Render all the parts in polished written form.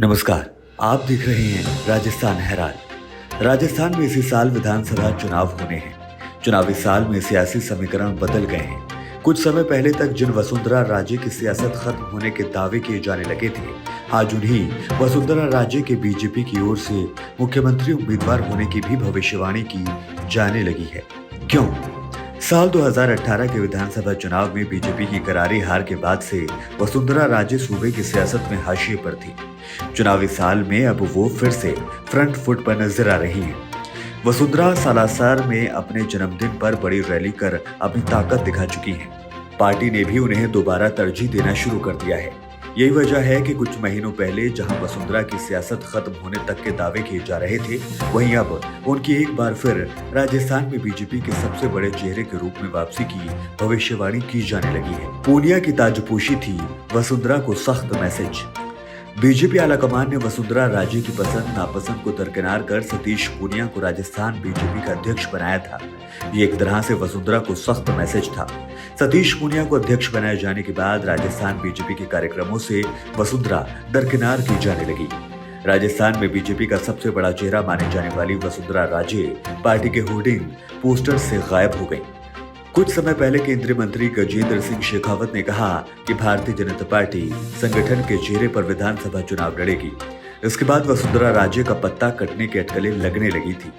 नमस्कार। आप देख रहे हैं राजस्थान हेराल्ड। राजस्थान में इसी साल विधानसभा चुनाव होने हैं। चुनावी साल में सियासी समीकरण बदल गए हैं। कुछ समय पहले तक जिन वसुंधरा राजे की सियासत खत्म होने के दावे किए जाने लगे थे, आज उन्हीं वसुंधरा राजे के बीजेपी की ओर से मुख्यमंत्री उम्मीदवार होने की भी भविष्यवाणी की जाने लगी है। क्यों? साल 2018 के विधानसभा चुनाव में बीजेपी की करारी हार के बाद से वसुंधरा राजे सूबे की सियासत में हाशिए पर थी। चुनावी साल में अब वो फिर से फ्रंट फुट पर नजर आ रही हैं। वसुंधरा सालासर में अपने जन्मदिन पर बड़ी रैली कर अपनी ताकत दिखा चुकी हैं। पार्टी ने भी उन्हें दोबारा तरजीह देना शुरू कर दिया है। यही वजह है कि कुछ महीनों पहले जहां वसुंधरा की सियासत खत्म होने तक के दावे किए जा रहे थे, वहीं अब उनकी एक बार फिर राजस्थान में बीजेपी के सबसे बड़े चेहरे के रूप में वापसी की भविष्यवाणी की जाने लगी है। पूनिया की ताजपोशी थी वसुंधरा को सख्त मैसेज। बीजेपी आलाकमान ने वसुंधरा राजे की पसंद नापसंद को दरकिनार कर सतीश पूनिया को राजस्थान बीजेपी का अध्यक्ष बनाया था। ये एक तरह से वसुंधरा को सख्त मैसेज था। सतीश पूनिया को अध्यक्ष बनाए जाने के बाद राजस्थान बीजेपी के कार्यक्रमों से वसुंधरा दरकिनार की जाने लगी। राजस्थान में बीजेपी का सबसे बड़ा चेहरा माने जाने वाली वसुंधरा राजे पार्टी के होर्डिंग पोस्टर से गायब हो गई। कुछ समय पहले केंद्रीय मंत्री गजेंद्र सिंह शेखावत ने कहा कि भारतीय जनता पार्टी संगठन के चेहरे पर विधानसभा चुनाव लड़ेगी। इसके बाद वसुंधरा राजे का पत्ता कटने की अटकलें लगने लगी थी,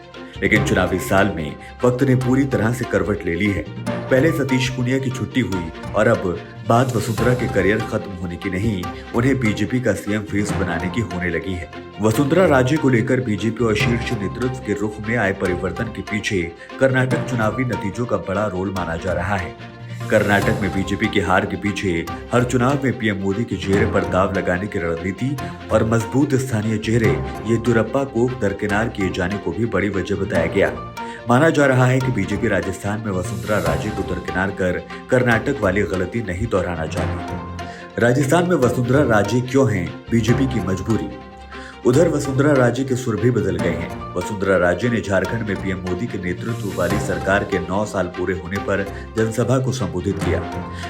लेकिन चुनावी साल में वक्त ने पूरी तरह से करवट ले ली है। पहले सतीश पूनिया की छुट्टी हुई और अब बात वसुंधरा के करियर खत्म होने की नहीं, उन्हें बीजेपी का सीएम फेस बनाने की होने लगी है। वसुंधरा राजे को लेकर बीजेपी और शीर्ष नेतृत्व के रुख में आए परिवर्तन के पीछे कर्नाटक चुनावी नतीजों का बड़ा रोल माना जा रहा है। कर्नाटक में बीजेपी की हार के पीछे हर चुनाव में पीएम मोदी के चेहरे पर दाव लगाने की रणनीति और मजबूत स्थानीय चेहरे येदियुरप्पा को दरकिनार किए जाने को भी बड़ी वजह बताया गया। माना जा रहा है कि बीजेपी राजस्थान में वसुंधरा राजे को दरकिनार कर कर्नाटक वाली गलती नहीं दोहराना चाहती। राजस्थान में वसुंधरा राजे क्यों हैं बीजेपी की मजबूरी? उधर वसुंधरा राजे के सुर भी बदल गए हैं। वसुंधरा राजे ने झारखंड में पीएम मोदी के नेतृत्व वाली सरकार के 9 साल पूरे होने पर जनसभा को संबोधित किया।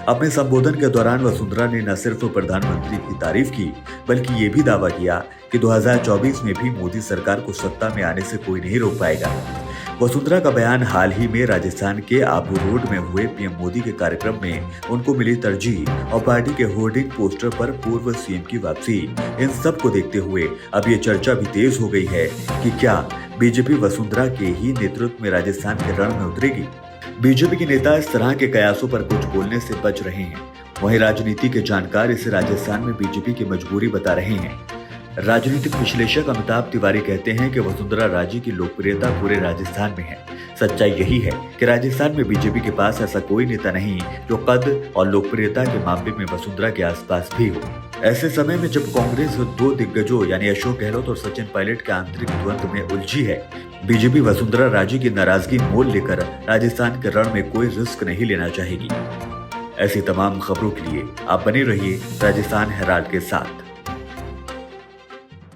अपने संबोधन के दौरान वसुंधरा ने न सिर्फ प्रधानमंत्री की तारीफ की, बल्कि ये भी दावा किया कि 2024 में भी मोदी सरकार को सत्ता में आने से कोई नहीं रोक पाएगा। वसुंधरा का बयान हाल ही में राजस्थान के आबू रोड में हुए पीएम मोदी के कार्यक्रम में उनको मिली तरजीह और पार्टी के होर्डिंग पोस्टर पर पूर्व सीएम की वापसी, इन सब को देखते हुए अब ये चर्चा भी तेज हो गई है कि क्या बीजेपी वसुंधरा के ही नेतृत्व में राजस्थान के रण में उतरेगी। बीजेपी के नेता इस तरह के कयासों पर कुछ बोलने से बच रहे हैं। वहीं राजनीति के जानकार इसे राजस्थान में बीजेपी की मजबूरी बता रहे हैं। राजनीतिक विश्लेषक अमिताभ तिवारी कहते हैं कि वसुंधरा राजे की लोकप्रियता पूरे राजस्थान में है। सच्चाई यही है कि राजस्थान में बीजेपी के पास ऐसा कोई नेता नहीं जो कद और लोकप्रियता के मामले में वसुंधरा के आसपास भी हो। ऐसे समय में जब कांग्रेस 2 दिग्गजों यानी अशोक गहलोत और सचिन पायलट के आंतरिक द्वंद्व में उलझी है, बीजेपी वसुंधरा राजे की नाराजगी मोल लेकर राजस्थान के रण में कोई रिस्क नहीं लेना चाहेगी। ऐसी तमाम खबरों के लिए आप बने रहिए राजस्थान हेराल्ड के साथ।